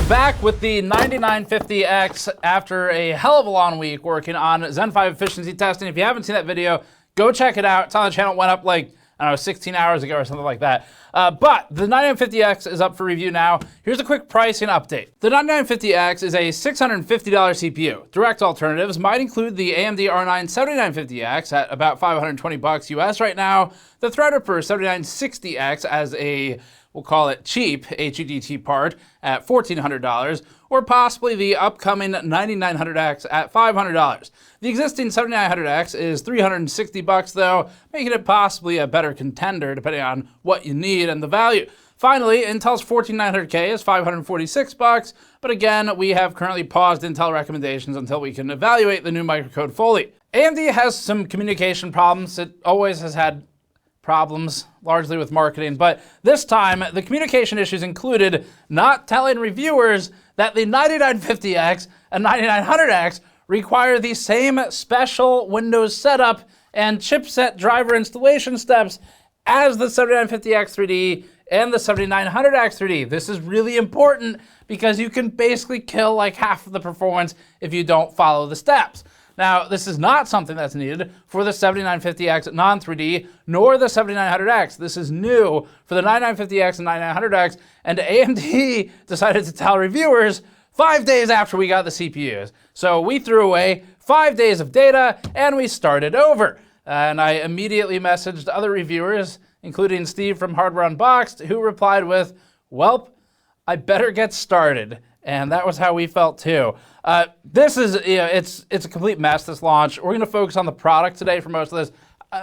We're back with the 9950X after a hell of a long week working on Zen 5 efficiency testing. If you haven't seen that video, go check it out. It's on the channel. It went up like, I don't know, 16 hours ago or something like that. But the 9950X is up for review now. Here's a quick pricing update. The 9950X is a $650 CPU. Direct alternatives might include the AMD R9 7950X at about $520 US right now, the Threadripper 7960X as a, we'll call it cheap HEDT part at $1,400, or possibly the upcoming 9900X at $500. The existing 7900X is $360 though, making it possibly a better contender depending on what you need and the value. Finally, Intel's 14900K is $546, but again, we have currently paused Intel recommendations until we can evaluate the new microcode fully. AMD has some communication problems. It always has had problems, largely with marketing, but this time the communication issues included not telling reviewers that the 9950X and 9900X require the same special Windows setup and chipset driver installation steps as the 7950X 3D and the 7900X 3D. This is really important because you can basically kill like half of the performance if you don't follow the steps. Now, this is not something that's needed for the 7950X non-3D, nor the 7900X. This is new for the 9950X and 9900X, and AMD decided to tell reviewers 5 days after we got the CPUs. So we threw away 5 days of data, and we started over. And I immediately messaged other reviewers, including Steve from Hardware Unboxed, who replied with, "Welp, I better get started." And that was how we felt too. This is, it's a complete mess, this launch. We're gonna focus on the product today for most of this.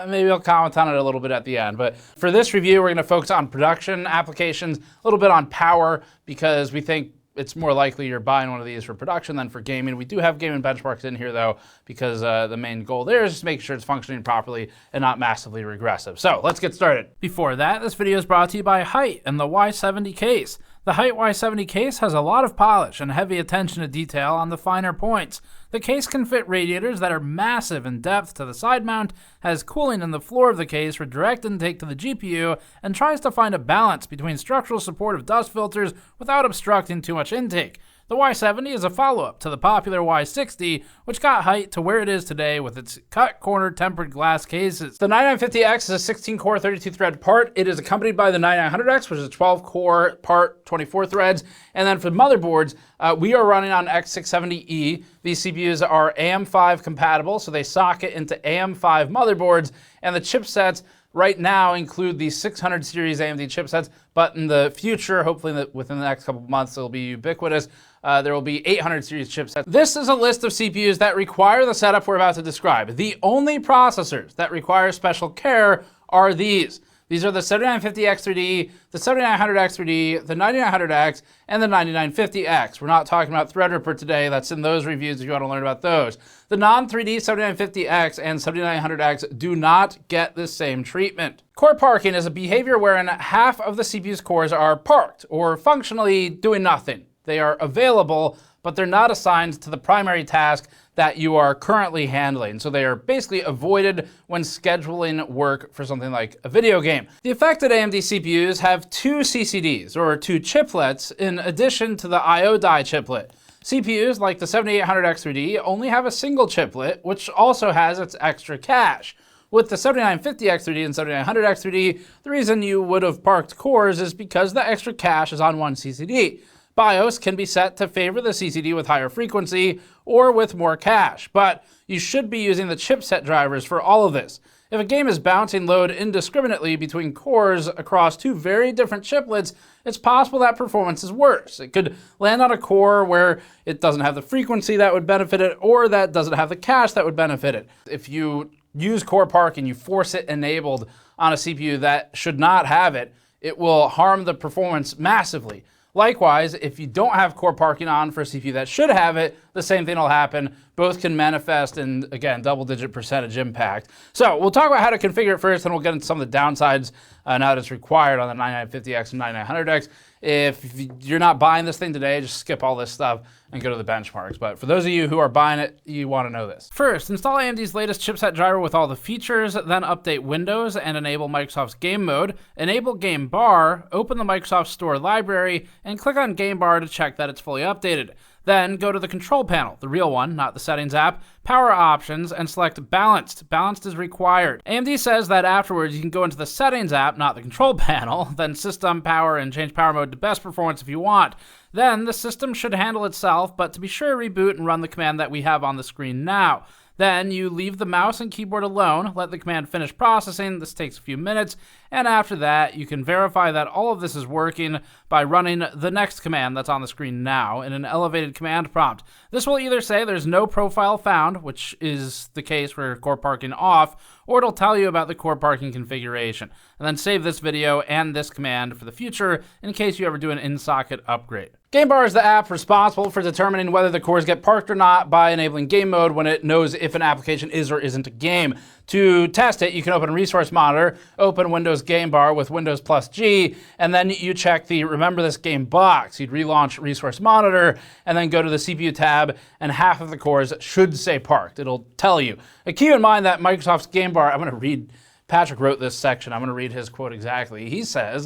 Maybe I'll comment on it a little bit at the end. But for this review, we're gonna focus on production applications, a little bit on power, because we think it's more likely you're buying one of these for production than for gaming. We do have gaming benchmarks in here though, because the main goal there is just making sure it's functioning properly and not massively regressive. So let's get started. Before that, this video is brought to you by Height and the Y70 case. The Height Y70 case has a lot of polish and heavy attention to detail on the finer points. The case can fit radiators that are massive in depth to the side mount, has cooling in the floor of the case for direct intake to the GPU, and tries to find a balance between structural support of dust filters without obstructing too much intake. The Y70 is a follow-up to the popular Y60, which got Height to where it is today with its cut-corner tempered glass cases. The 9950X is a 16-core, 32-thread part. It is accompanied by the 9900X, which is a 12-core part, 24 threads. And then for motherboards, we are running on X670E. These CPUs are AM5 compatible, so they socket into AM5 motherboards, and the chipsets right now include the 600 series AMD chipsets, but in the future, hopefully within the next couple of months, it'll be ubiquitous. There will be 800 series chipsets. This is a list of CPUs that require the setup we're about to describe. The only processors that require special care are these. These are the 7950X 3D, the 7900X 3D, the 9900X, and the 9950X. We're not talking about Threadripper today. That's in those reviews if you want to learn about those. The non-3D 7950X and 7900X do not get the same treatment. Core parking is a behavior wherein half of the CPU's cores are parked, or functionally doing nothing. They are available, but they're not assigned to the primary task that you are currently handling. So they are basically avoided when scheduling work for something like a video game. The affected AMD CPUs have two CCDs, or two chiplets, in addition to the I/O die chiplet. CPUs like the 7800X 3D only have a single chiplet, which also has its extra cache. With the 7950X 3D and 7900X 3D, the reason you would have parked cores is because the extra cache is on one CCD. BIOS can be set to favor the CCD with higher frequency or with more cache, but you should be using the chipset drivers for all of this. If a game is bouncing load indiscriminately between cores across two very different chiplets, it's possible that performance is worse. It could land on a core where it doesn't have the frequency that would benefit it, or that doesn't have the cache that would benefit it. If you use core parking, you force it enabled on a CPU that should not have it, it will harm the performance massively. Likewise, if you don't have core parking on for a CPU that should have it, the same thing will happen. Both can manifest in, again, double-digit percentage impact. So we'll talk about how to configure it first, and we'll get into some of the downsides now that it's required on the 9950X and 9900X. If you're not buying this thing today, just skip all this stuff and go to the benchmarks. But for those of you who are buying it, you want to know this. First, install AMD's latest chipset driver with all the features, then update Windows and enable Microsoft's Game Mode. Enable Game Bar, open the Microsoft Store library, and click on Game Bar to check that it's fully updated. Then go to the control panel, the real one, not the settings app, power options, and select balanced. Balanced is required. AMD says that afterwards you can go into the settings app, not the control panel, then system power and change power mode to best performance if you want. Then the system should handle itself, but to be sure, reboot and run the command that we have on the screen now. Then you leave the mouse and keyboard alone, let the command finish processing. This takes a few minutes, and after that, you can verify that all of this is working by running the next command that's on the screen now in an elevated command prompt. This will either say there's no profile found, which is the case for core parking off, or it'll tell you about the core parking configuration. And then save this video and this command for the future in case you ever do an in-socket upgrade. Game Bar is the app responsible for determining whether the cores get parked or not by enabling game mode when it knows if an application is or isn't a game. To test it, you can open Resource Monitor, open Windows Game Bar with Windows plus G, and then you check the Remember This Game box. You'd relaunch Resource Monitor, and then go to the CPU tab, and half of the cores should say parked. It'll tell you. Keep in mind that Microsoft's Game Bar, I'm going to read, Patrick wrote this section, I'm going to read his quote exactly. He says,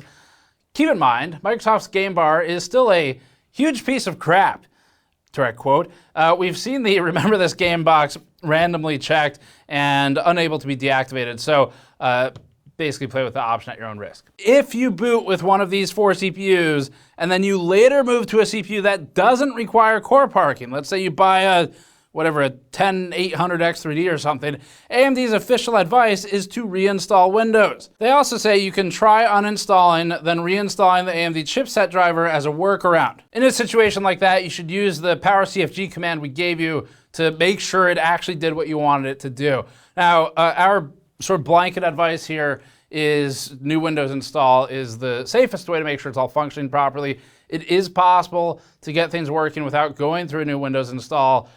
keep in mind, Microsoft's Game Bar is still a huge piece of crap. Direct quote. We've seen the Remember This Game box randomly checked and unable to be deactivated. So basically play with the option at your own risk. If you boot with one of these 4 CPUs and then you later move to a CPU that doesn't require core parking, let's say you buy a 10800X3D or something, AMD's official advice is to reinstall Windows. They also say you can try uninstalling, then reinstalling the AMD chipset driver as a workaround. In a situation like that, you should use the power CFG command we gave you to make sure it actually did what you wanted it to do. Now, our sort of blanket advice here is new Windows install is the safest way to make sure it's all functioning properly. It is possible to get things working without going through a new Windows install.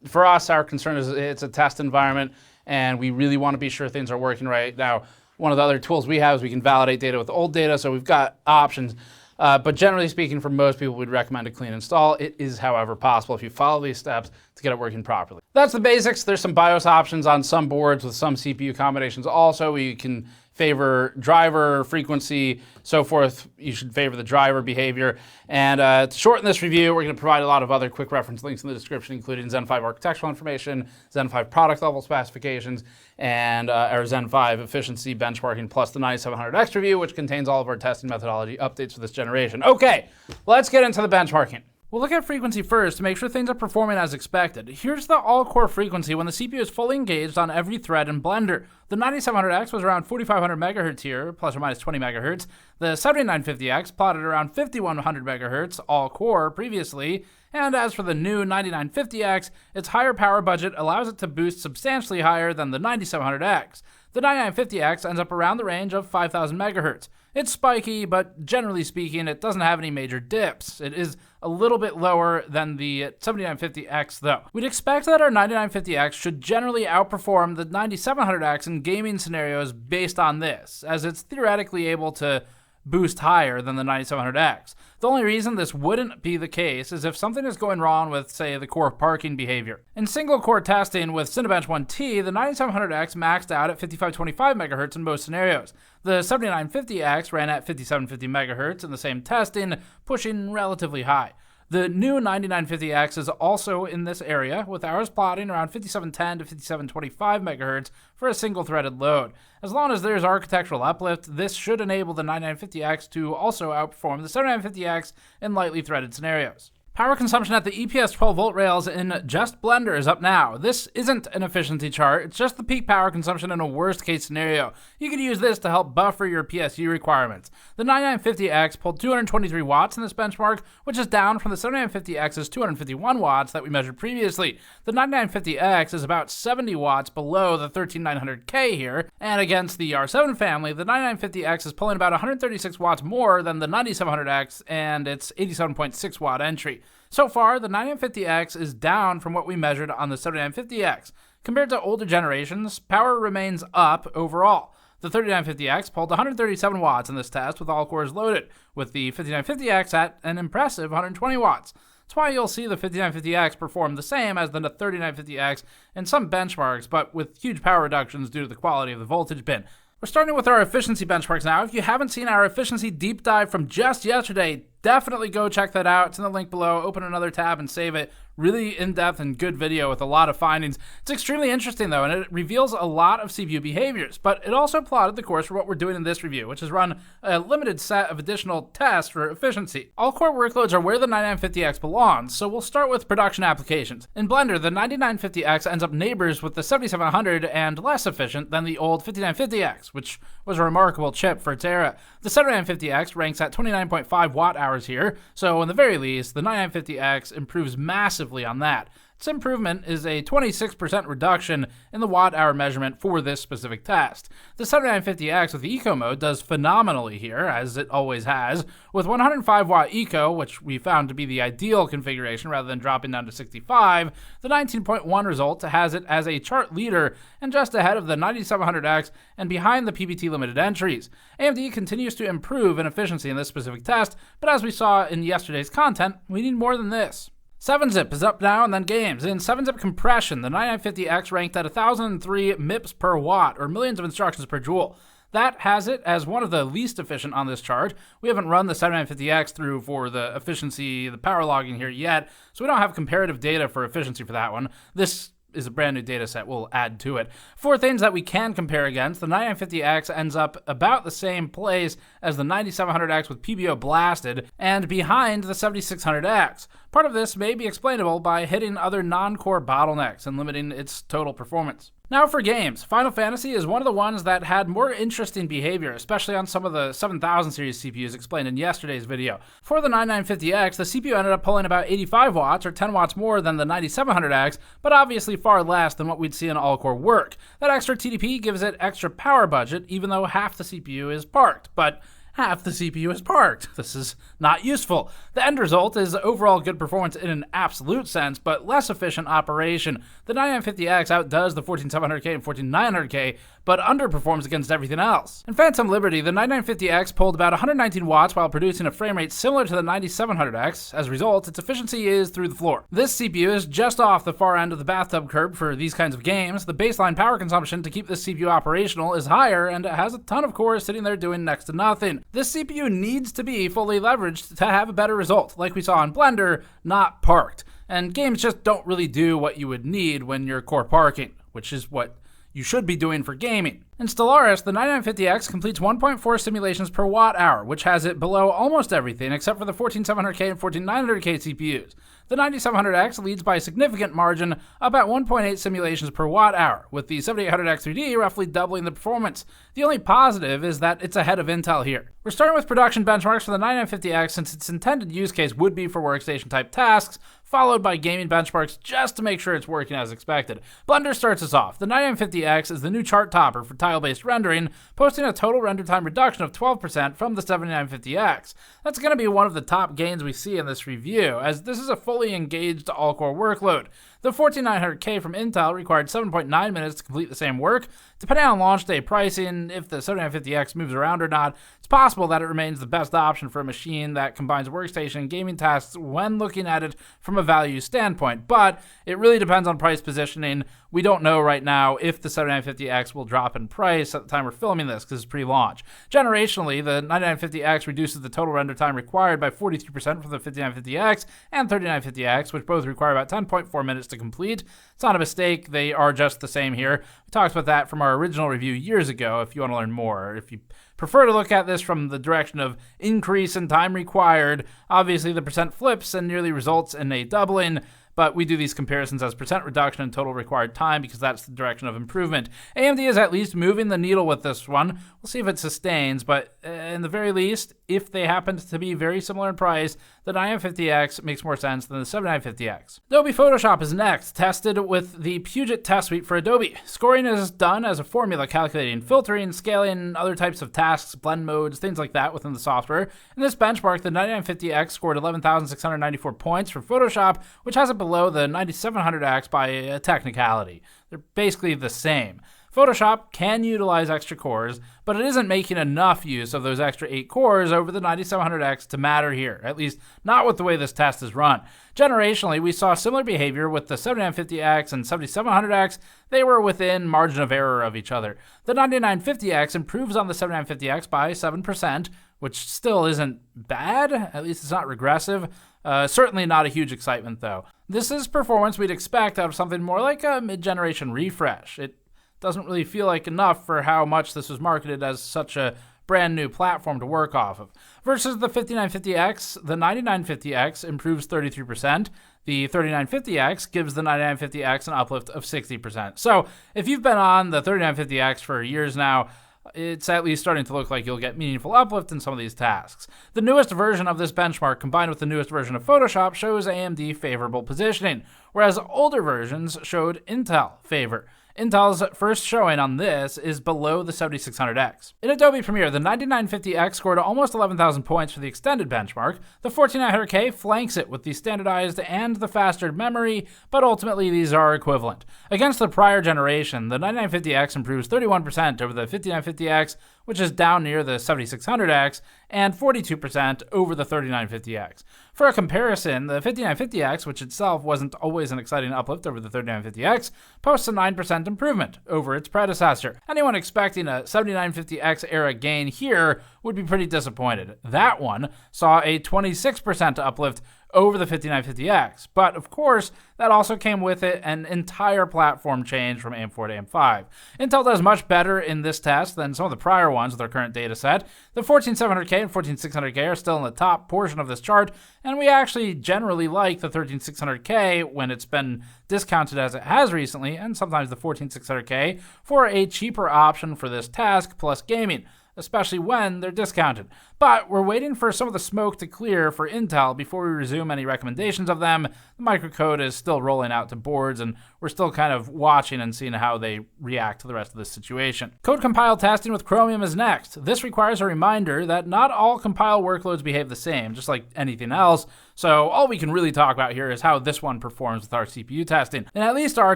For us, our concern is it's a test environment, and we really want to be sure things are working right. Now, one of the other tools we have is we can validate data with old data, so we've got options. But generally speaking, for most people, we'd recommend a clean install. It is, however, possible if you follow these steps to get it working properly. That's the basics. There's some BIOS options on some boards with some CPU combinations also. We can favor driver, frequency, so forth. You should favor the driver behavior. And to shorten this review, we're going to provide a lot of other quick reference links in the description, including Zen 5 architectural information, Zen 5 product level specifications, and our Zen 5 efficiency benchmarking, plus the 9700X review, which contains all of our testing methodology updates for this generation. Okay, let's get into the benchmarking. We'll look at frequency first to make sure things are performing as expected. Here's the all-core frequency when the CPU is fully engaged on every thread in Blender. The 9700X was around 4500 MHz here, plus or minus 20 MHz. The 7950X plotted around 5100 MHz, all-core previously. And as for the new 9950X, its higher power budget allows it to boost substantially higher than the 9700X. The 9950X ends up around the range of 5000 MHz. It's spiky, but generally speaking, it doesn't have any major dips. It is a little bit lower than the 7950X though. We'd expect that our 9950X should generally outperform the 9700X in gaming scenarios based on this, as it's theoretically able to boost higher than the 9700X. The only reason this wouldn't be the case is if something is going wrong with, say, the core parking behavior. In single-core testing with Cinebench 1T, the 9700X maxed out at 5525 MHz in most scenarios. The 7950X ran at 5750 MHz in the same testing, pushing relatively high. The new 9950X is also in this area, with ours plotting around 5710 to 5725 MHz for a single-threaded load. As long as there's architectural uplift, this should enable the 9950X to also outperform the 7950X in lightly threaded scenarios. Power consumption at the EPS 12-volt rails in just Blender is up now. This isn't an efficiency chart, it's just the peak power consumption in a worst-case scenario. You could use this to help buffer your PSU requirements. The 9950X pulled 223 watts in this benchmark, which is down from the 7950X's 251 watts that we measured previously. The 9950X is about 70 watts below the 13900K here, and against the R7 family, the 9950X is pulling about 136 watts more than the 9700X and its 87.6 watt entry. So far, the 9950X is down from what we measured on the 7950X. Compared to older generations, power remains up overall. The 3950X pulled 137 watts in this test with all cores loaded, with the 5950X at an impressive 120 watts. That's why you'll see the 5950X perform the same as the 3950X in some benchmarks, but with huge power reductions due to the quality of the voltage bin. We're starting with our efficiency benchmarks now. If you haven't seen our efficiency deep dive from just yesterday, definitely go check that out. It's in the link below. Open another tab and save it. Really in-depth and good video with a lot of findings. It's extremely interesting though, and it reveals a lot of CPU behaviors, but it also plotted the course for what we're doing in this review, which is run a limited set of additional tests for efficiency. All core workloads are where the 9950X belongs, so we'll start with production applications. In Blender, the 9950X ends up neighbors with the 7700 and less efficient than the old 5950X, which was a remarkable chip for its era. The 7950X ranks at 29.5 watt hours here, so in the very least, the 9950X improves massively on that. This improvement is a 26% reduction in the watt-hour measurement for this specific test. The 7950X with Eco mode does phenomenally here, as it always has. With 105 watt Eco, which we found to be the ideal configuration rather than dropping down to 65, the 19.1 result has it as a chart leader and just ahead of the 9700X and behind the PBT limited entries. AMD continues to improve in efficiency in this specific test, but as we saw in yesterday's content, we need more than this. 7-zip is up now and then games. In 7-zip compression, the 9950X ranked at 1003 MIPS per watt, or millions of instructions per joule. That has it as one of the least efficient on this chart. We haven't run the 7950X through for the efficiency, the power logging here yet, so we don't have comparative data for efficiency for that one. This is a brand new data set we'll add to it. For things that we can compare against, the 9950X ends up about the same place as the 9700X with PBO blasted and behind the 7600X. Part of this may be explainable by hitting other non-core bottlenecks and limiting its total performance. Now for games, Final Fantasy is one of the ones that had more interesting behavior, especially on some of the 7000 series CPUs explained in yesterday's video. For the 9950X, the CPU ended up pulling about 85 watts, or 10 watts more than the 9700X, but obviously far less than what we'd see in all-core work. That extra TDP gives it extra power budget, even though half the CPU is parked, but half the CPU is parked. This is not useful. The end result is overall good performance in an absolute sense, but less efficient operation. The 9950X outdoes the 14700K and 14900K, but underperforms against everything else. In Phantom Liberty, the 9950X pulled about 119 watts while producing a frame rate similar to the 9700X. As a result, its efficiency is through the floor. This CPU is just off the far end of the bathtub curve for these kinds of games. The baseline power consumption to keep this CPU operational is higher, and it has a ton of cores sitting there doing next to nothing. This CPU needs to be fully leveraged to have a better result, like we saw in Blender, not parked. And games just don't really do what you would need when you're core parking, which is what you should be doing for gaming. In Stellaris, the 9950X completes 1.4 simulations per watt hour, which has it below almost everything except for the 14700K and 14900K CPUs. The 9700X leads by a significant margin, up at 1.8 simulations per watt hour, with the 7800X 3D roughly doubling the performance. The only positive is that it's ahead of Intel here. We're starting with production benchmarks for the 9950X since its intended use case would be for workstation type tasks, followed by gaming benchmarks just to make sure it's working as expected. Blender starts us off. The 9950X is the new chart topper for tile-based rendering, posting a total render time reduction of 12% from the 7950X. That's going to be one of the top gains we see in this review, as this is a fully engaged all-core workload. The 14900K from Intel required 7.9 minutes to complete the same work. Depending on launch day pricing, if the 7950X moves around or not, it's possible that it remains the best option for a machine that combines workstation and gaming tasks when looking at it from a value standpoint, but it really depends on price positioning. We don't know right now if the 7950X will drop in price at the time we're filming this because it's pre-launch. Generationally, the 9950X reduces the total render time required by 43% for the 5950X and 3950X, which both require about 10.4 minutes to complete. It's not a mistake, they are just the same here. We talked about that from our original review years ago if you want to learn more. If you prefer to look at this from the direction of increase in time required, obviously the percent flips and nearly results in a doubling, but we do these comparisons as percent reduction in total required time because that's the direction of improvement. AMD is at least moving the needle with this one. We'll see if it sustains, but in the very least, if they happen to be very similar in price, the 9950X makes more sense than the 7950X. Adobe Photoshop is next, tested with the Puget test suite for Adobe. Scoring is done as a formula calculating filtering, scaling, other types of tasks, blend modes, things like that within the software. In this benchmark, the 9950X scored 11,694 points for Photoshop, which has it below the 9700X by a technicality. They're basically the same. Photoshop can utilize extra cores, but it isn't making enough use of those extra 8 cores over the 9700X to matter here, at least not with the way this test is run. Generationally, we saw similar behavior with the 7950X and 7700X. They were within margin of error of each other. The 9950X improves on the 7950X by 7%, which still isn't bad, at least it's not regressive. Certainly not a huge excitement though. This is performance we'd expect out of something more like a mid-generation refresh. It doesn't really feel like enough for how much this was marketed as such a brand new platform to work off of. Versus the 5950X, the 9950X improves 33%. The 3950X gives the 9950X an uplift of 60%. So if you've been on the 3950X for years now, it's at least starting to look like you'll get meaningful uplift in some of these tasks. The newest version of this benchmark combined with the newest version of Photoshop shows AMD favorable positioning, whereas older versions showed Intel favor. Intel's first showing on this is below the 7600X. In Adobe Premiere, the 9950X scored almost 11,000 points for the extended benchmark. The 14900K flanks it with the standardized and the faster memory, but ultimately these are equivalent. Against the prior generation, the 9950X improves 31% over the 5950X, which is down near the 7600X, and 42% over the 3950X. For a comparison, the 5950X, which itself wasn't always an exciting uplift over the 3950X, posts a 9% improvement over its predecessor. Anyone expecting a 7950X era gain here would be pretty disappointed. That one saw a 26% uplift over the 5950X, but of course, that also came with it an entire platform change from AM4 to AM5. Intel does much better in this test than some of the prior ones with our current data set. The 14700K and 14600K are still in the top portion of this chart, and we actually generally like the 13600K when it's been discounted as it has recently, and sometimes the 14600K for a cheaper option for this task plus gaming, especially when they're discounted. But we're waiting for some of the smoke to clear for Intel before we resume any recommendations of them. The microcode is still rolling out to boards, and we're still kind of watching and seeing how they react to the rest of this situation. Code compile testing with Chromium is next. This requires a reminder that not all compile workloads behave the same, just like anything else. So all we can really talk about here is how this one performs with our CPU testing. In at least our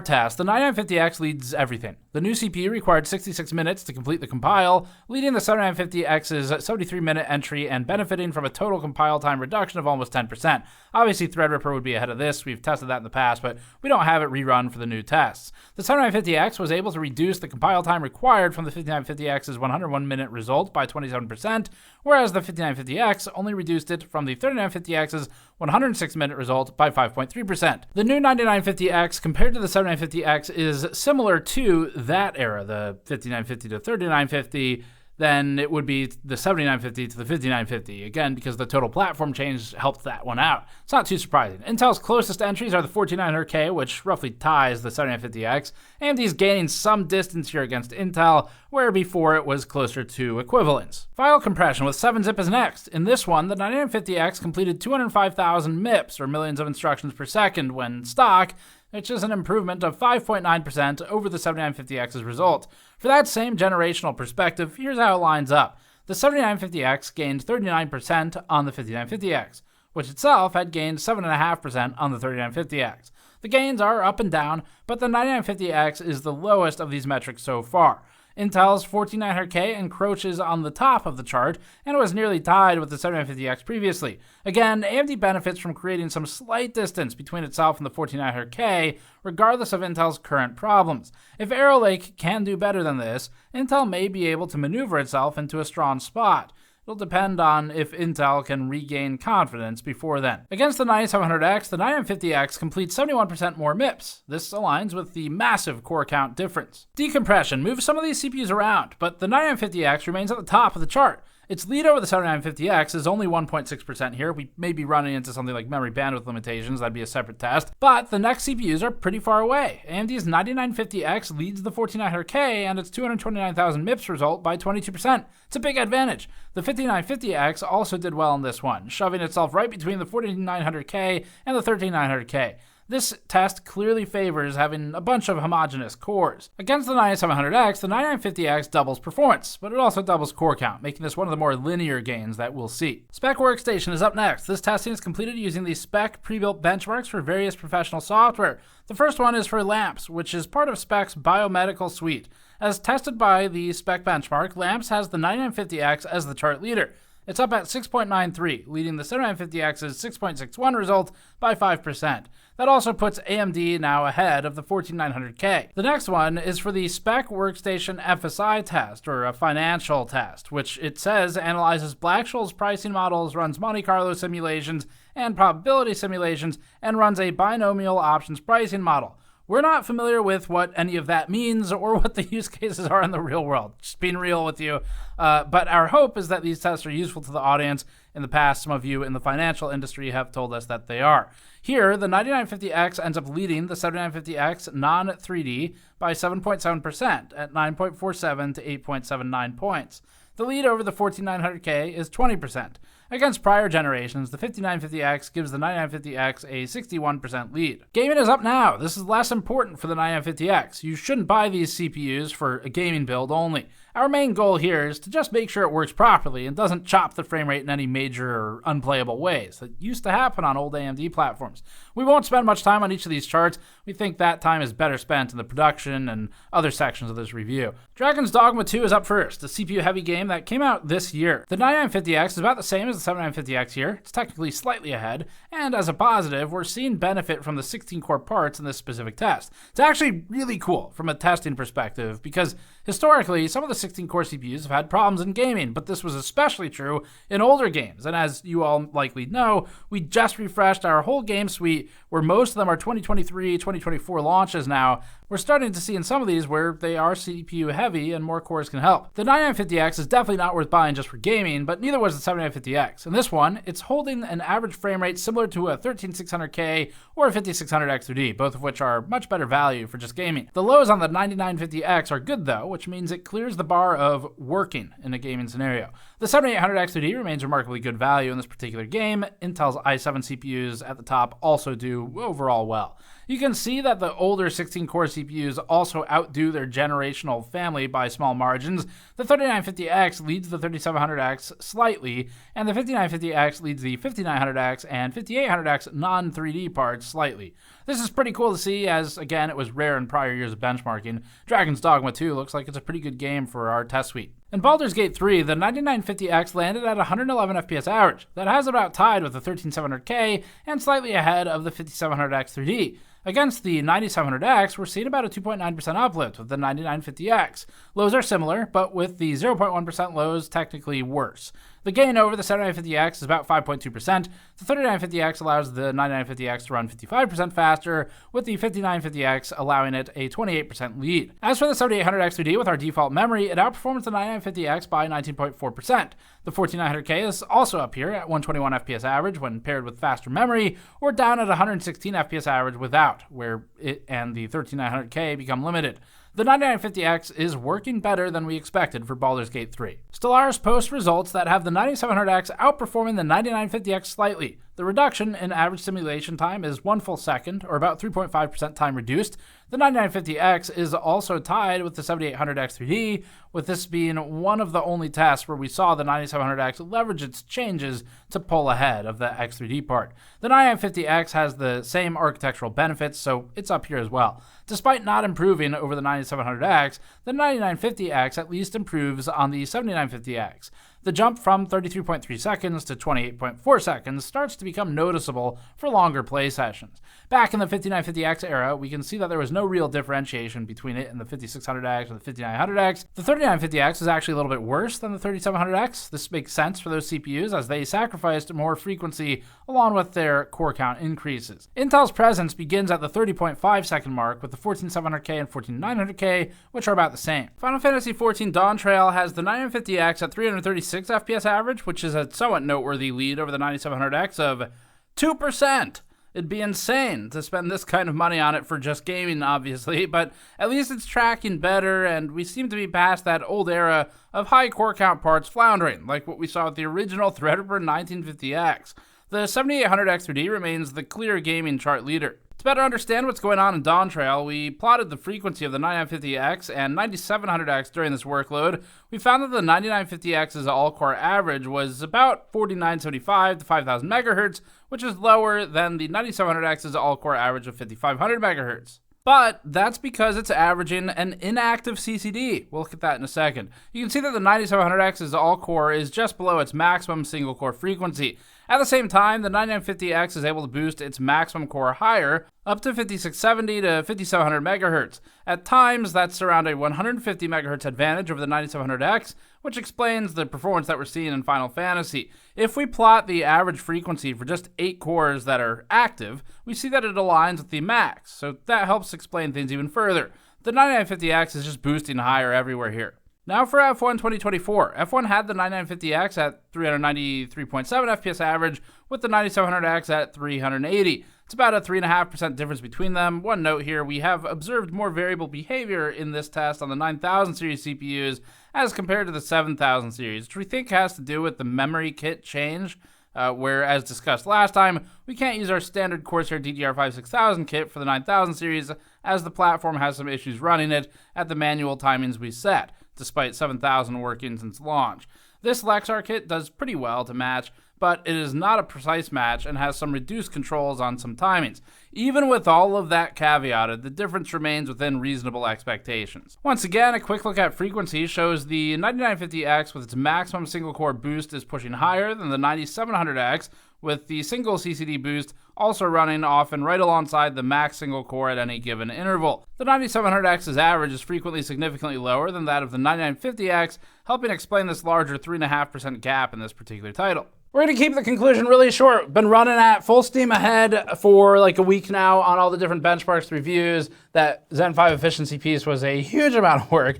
test, the 9950X leads everything. The new CPU required 66 minutes to complete the compile, leading the 7950X's 73-minute entry and benefiting from a total compile time reduction of almost 10%. Obviously, Threadripper would be ahead of this. We've tested that in the past, but we don't have it rerun for the new tests. The 7950X was able to reduce the compile time required from the 5950X's 101-minute result by 27%, whereas the 5950X only reduced it from the 3950X's 106-minute result by 5.3%. The new 9950X compared to the 7950X is similar to that era, the 5950 to 3950, then it would be the 7950 to the 5950, again, because the total platform change helped that one out. It's not too surprising. Intel's closest entries are the 14900K, which roughly ties the 7950X. AMD's gaining some distance here against Intel, where before it was closer to equivalence. File compression with 7-zip is next. In this one, the 9950X completed 205,000 MIPS, or millions of instructions per second, when stock, which is an improvement of 5.9% over the 7950X's result. For that same generational perspective, here's how it lines up. The 7950X gained 39% on the 5950X, which itself had gained 7.5% on the 3950X. The gains are up and down, but the 9950X is the lowest of these metrics so far. Intel's 14900K encroaches on the top of the chart and was nearly tied with the 7950X previously. Again, AMD benefits from creating some slight distance between itself and the 14900K, regardless of Intel's current problems. If Arrow Lake can do better than this, Intel may be able to maneuver itself into a strong spot. It'll depend on if Intel can regain confidence before then. Against the 9700X, the 9950X completes 71% more MIPS. This aligns with the massive core count difference. Decompression moves some of these CPUs around, but the 9950X remains at the top of the chart. Its lead over the 7950X is only 1.6% here. We may be running into something like memory bandwidth limitations. That'd be a separate test. But the next CPUs are pretty far away. AMD's 9950X leads the 14900K and its 229,000 MIPS result by 22%. It's a big advantage. The 5950X also did well in this one, shoving itself right between the 14900K and the 13900K. This test clearly favors having a bunch of homogeneous cores. Against the 9700X, the 9950X doubles performance, but it also doubles core count, making this one of the more linear gains that we'll see. Spec Workstation is up next. This testing is completed using the Spec pre-built benchmarks for various professional software. The first one is for LAMMPS, which is part of Spec's biomedical suite. As tested by the Spec benchmark, LAMMPS has the 9950X as the chart leader. It's up at 6.93, leading the 7950X's 6.61 result by 5%. That also puts AMD now ahead of the 14900K. The next one is for the Spec Workstation FSI test, or a financial test, which it says analyzes Black-Scholes pricing models, runs Monte Carlo simulations and probability simulations, and runs a binomial options pricing model. We're not familiar with what any of that means or what the use cases are in the real world. Just being real with you. But our hope is that these tests are useful to the audience. In the past, some of you in the financial industry have told us that they are. Here, the 9950X ends up leading the 7950X non-3D by 7.7% at 9.47 to 8.79 points. The lead over the 14900K is 20%. Against prior generations, the 5950X gives the 9950X a 61% lead. Gaming is up now. This is less important for the 9950X. You shouldn't buy these CPUs for a gaming build only. Our main goal here is to just make sure it works properly and doesn't chop the frame rate in any major or unplayable ways. That used to happen on old AMD platforms. We won't spend much time on each of these charts. We think that time is better spent in the production and other sections of this review. Dragon's Dogma 2 is up first, a CPU-heavy game that came out this year. The 9950X is about the same as the 7950X here. It's technically slightly ahead, and as a positive, we're seeing benefit from the 16-core parts in this specific test. It's actually really cool from a testing perspective, because historically, some of the 16-core CPUs have had problems in gaming, but this was especially true in older games. And as you all likely know, we just refreshed our whole game suite, where most of them are 2023, 2024 launches now. We're starting to see in some of these where they are CPU heavy and more cores can help. The 9950X is definitely not worth buying just for gaming, but neither was the 7950X. In this one, it's holding an average frame rate similar to a 13600K or a 5600X3D, both of which are much better value for just gaming. The lows on the 9950X are good though, which means it clears the bar of working in a gaming scenario. The 7800X3D remains remarkably good value in this particular game. Intel's i7 CPUs at the top also do overall well. You can see that the older 16-core CPUs also outdo their generational family by small margins. The 3950X leads the 3700X slightly, and the 5950X leads the 5900X and 5800X non-3D parts slightly. This is pretty cool to see, as, again, it was rare in prior years of benchmarking. Dragon's Dogma 2 looks like it's a pretty good game for our test suite. In Baldur's Gate 3, the 9950X landed at 111 FPS average. That has about tied with the 13700K and slightly ahead of the 5700X 3D. Against the 9700X, we're seeing about a 2.9% uplift with the 9950X. Lows are similar, but with the 0.1% lows technically worse. The gain over the 7950X is about 5.2%. The 3950X allows the 9950X to run 55% faster, with the 5950X allowing it a 28% lead. As for the 7800X 3D with our default memory, it outperforms the 9950X by 19.4%. The 14900K is also up here at 121 FPS average when paired with faster memory, or down at 116 FPS average without, where it and the 13900K become limited. The 9950X is working better than we expected for Baldur's Gate 3. Stellaris posts results that have the 9700X outperforming the 9950X slightly. The reduction in average simulation time is 1 full second, or about 3.5% time reduced. The 9950X is also tied with the 7800X 3D, with this being one of the only tests where we saw the 9700X leverage its changes to pull ahead of the X3D part. The 9950X has the same architectural benefits, so it's up here as well. Despite not improving over the 9700X, the 9950X at least improves on the 7950X. The jump from 33.3 seconds to 28.4 seconds starts to become noticeable for longer play sessions. Back in the 5950X era, we can see that there was no real differentiation between it and the 5600X and the 5900X. The 3950X is actually a little bit worse than the 3700X. This makes sense for those CPUs as they sacrificed more frequency along with their core count increases. Intel's presence begins at the 30.5 second mark with the 14700K and 14900K, which are about the same. Final Fantasy XIV Dawntrail has the 9950X at 336 FPS average, which is a somewhat noteworthy lead over the 9700X of 2%. It'd be insane to spend this kind of money on it for just gaming, obviously, but at least it's tracking better, and we seem to be past that old era of high core count parts floundering, like what we saw with the original Threadripper 1950X. The 7800X 3D remains the clear gaming chart leader. To better understand what's going on in Dawntrail, we plotted the frequency of the 9950X and 9700X during this workload. We found that the 9950X's all-core average was about 4975 to 5000 megahertz, which is lower than the 9700X's all-core average of 5500 megahertz. But that's because it's averaging an inactive CCD. We'll look at that in a second. You can see that the 9700X's all-core is just below its maximum single-core frequency. At the same time, the 9950X is able to boost its maximum core higher, up to 5670 to 5700 megahertz. At times, that's around a 150 megahertz advantage over the 9700X, which explains the performance that we're seeing in Final Fantasy. If we plot the average frequency for just 8 cores that are active, we see that it aligns with the max, so that helps explain things even further. The 9950X is just boosting higher everywhere here. Now for F1 2024. F1 had the 9950X at 393.7 FPS average, with the 9700X at 380. It's about a 3.5% difference between them. One note here, we have observed more variable behavior in this test on the 9000 series CPUs as compared to the 7000 series, which we think has to do with the memory kit change, where, as discussed last time, we can't use our standard Corsair DDR5 6000 kit for the 9000 series, as the platform has some issues running it at the manual timings we set, despite 7000 working since launch. This Lexar kit does pretty well to match, but it is not a precise match and has some reduced controls on some timings. Even with all of that caveated, the difference remains within reasonable expectations. Once again, a quick look at frequency shows the 9950X with its maximum single core boost is pushing higher than the 9700X, with the single CCD boost also running often right alongside the max single core at any given interval. The 9700X's average is frequently significantly lower than that of the 9950X, helping explain this larger 3.5% gap in this particular title. We're going to keep the conclusion really short. Been running at full steam ahead for like a week now on all the different benchmarks reviews. That Zen 5 efficiency piece was a huge amount of work.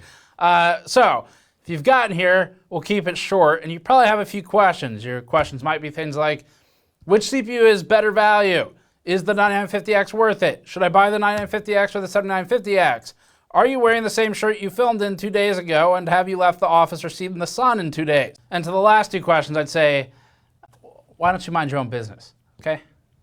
So if you've gotten here, we'll keep it short, and you probably have a few questions. Your questions might be things like, which CPU is better value? Is the 9950X worth it? Should I buy the 9950X or the 7950X? Are you wearing the same shirt you filmed in 2 days ago, and have you left the office or seen the sun in 2 days? And to the last two questions, I'd say, why don't you mind your own business, okay?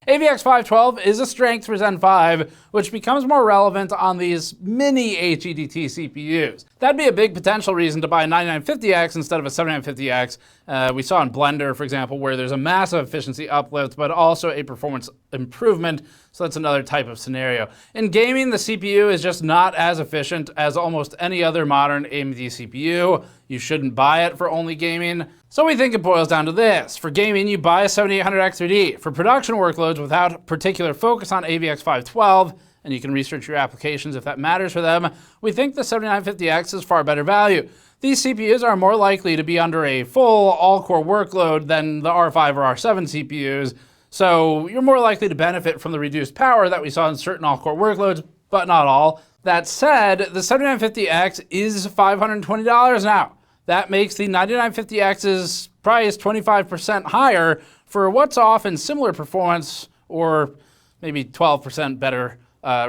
AVX512 is a strength for Zen 5, which becomes more relevant on these mini HEDT CPUs. That'd be a big potential reason to buy a 9950X instead of a 7950X. We saw in Blender, for example, where there's a massive efficiency uplift, but also a performance improvement, so that's another type of scenario. In gaming, the CPU is just not as efficient as almost any other modern AMD CPU. You shouldn't buy it for only gaming. So we think it boils down to this. For gaming, you buy a 7800X3D. For production workloads without particular focus on AVX512, and you can research your applications if that matters for them, we think the 7950X is far better value. These CPUs are more likely to be under a full all-core workload than the R5 or R7 CPUs, so you're more likely to benefit from the reduced power that we saw in certain all-core workloads, but not all. That said, the 7950X is $520 now. That makes the 9950X's price 25% higher for what's often similar performance, or maybe 12% better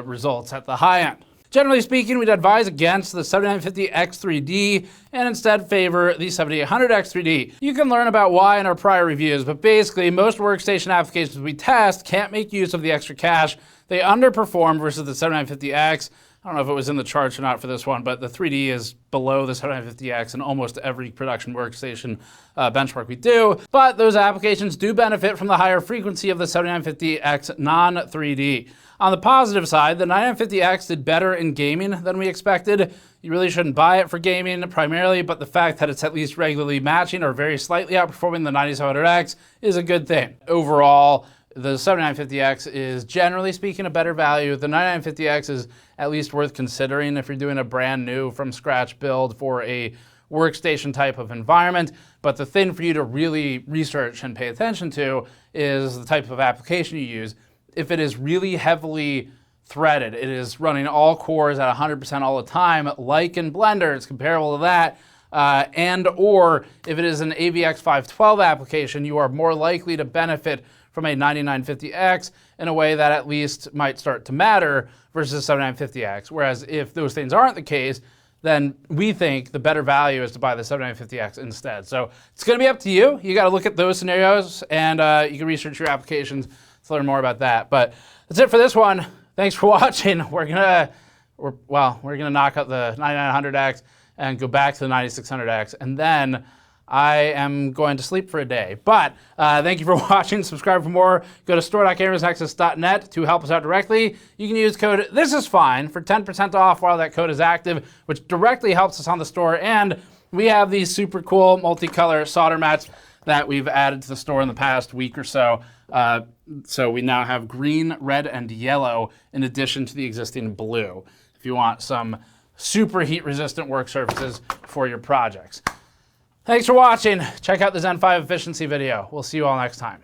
results at the high end. Generally speaking, we'd advise against the 7950X3D and instead favor the 7800X3D. You can learn about why in our prior reviews, but basically most workstation applications we test can't make use of the extra cache. They underperform versus the 7950X. I don't know if it was in the charts or not for this one, but the 3D is below the 7950X in almost every production workstation benchmark we do. But those applications do benefit from the higher frequency of the 7950X non-3D. On the positive side, the 9950X did better in gaming than we expected. You really shouldn't buy it for gaming primarily, but the fact that it's at least regularly matching or very slightly outperforming the 9700X is a good thing. Overall, the 7950X is, generally speaking, a better value. The 9950X is at least worth considering if you're doing a brand new from scratch build for a workstation type of environment. But the thing for you to really research and pay attention to is the type of application you use. If it is really heavily threaded, it is running all cores at 100% all the time, like in Blender, it's comparable to that, and or if it is an AVX512 application, you are more likely to benefit from a 9950X in a way that at least might start to matter versus 7950X. Whereas if those things aren't the case, then we think the better value is to buy the 7950X instead. So it's gonna be up to you. You gotta look at those scenarios and you can research your applications to learn more about that. But that's it for this one. Thanks for watching. We're gonna knock out the 9900X and go back to the 9600X, and then I am going to sleep for a day. But thank you for watching. Subscribe for more. Go to store.gamersnexus.net to help us out directly. You can use code THISISFINE for 10% off while that code is active, which directly helps us on the store. And we have these super cool multicolor solder mats that we've added to the store in the past week or so. So we now have green, red, and yellow in addition to the existing blue, if you want some super heat resistant work surfaces for your projects. Thanks for watching. Check out the Zen 5 efficiency video. We'll see you all next time.